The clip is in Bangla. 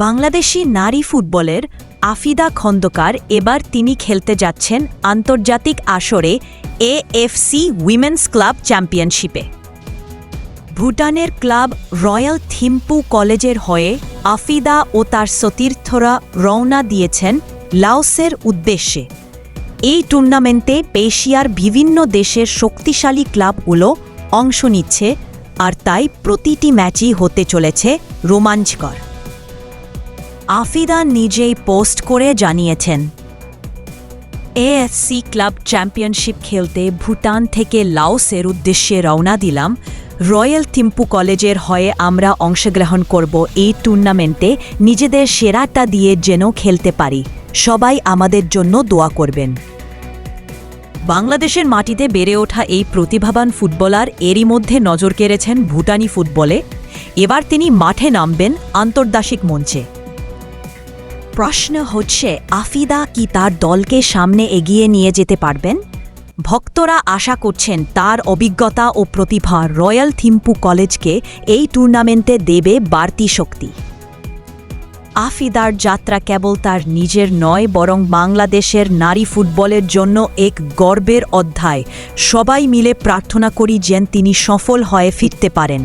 বাংলাদেশি নারী ফুটবলের আফিদা খন্দকার এবার তিনি খেলতে যাচ্ছেন আন্তর্জাতিক আসরে এএফসি উইমেন্স ক্লাব চ্যাম্পিয়নশিপে। ভুটানের ক্লাব রয়্যাল থিম্পু কলেজের হয়ে আফিদা ও তার সতীর্থরা রওনা দিয়েছেন লাওসের উদ্দেশ্যে। এই টুর্নামেন্টে এশিয়ার বিভিন্ন দেশের শক্তিশালী ক্লাবগুলো অংশ নিচ্ছে, আর তাই প্রতিটি ম্যাচই হতে চলেছে রোমাঞ্চকর। আফিদা নিজেই পোস্ট করে জানিয়েছেন, এএফসি ক্লাব চ্যাম্পিয়নশিপ খেলতে ভুটান থেকে লাওসের উদ্দেশ্যে রওনা দিলাম। রয়্যাল থিম্পু কলেজের হয়ে আমরা অংশগ্রহণ করব এই টুর্নামেন্টে। নিজেদের সেরাটা দিয়ে যেন খেলতে পারি। সবাই আমাদের জন্য দোয়া করবেন। বাংলাদেশের মাটিতে বেড়ে ওঠা এই প্রতিভাবান ফুটবলার এরই মধ্যে নজর কেড়েছেন ভুটানি ফুটবলে। এবার তিনি মাঠে নামবেন আন্তর্জাতিক মঞ্চে। প্রশ্ন হচ্ছে, আফিদা কি তার দলকে সামনে এগিয়ে নিয়ে যেতে পারবেন? ভক্তরা আশা করছেন তার অভিজ্ঞতা ও প্রতিভা রয়্যাল থিম্পু কলেজকে এই টুর্নামেন্টে দেবে বাড়তি শক্তি। আফিদার যাত্রা কেবল তার নিজের নয়, বরং বাংলাদেশের নারী ফুটবলের জন্য এক গর্বের অধ্যায়। সবাই মিলে প্রার্থনা করি যেন তিনি সফল হয়ে ফিরতে পারেন।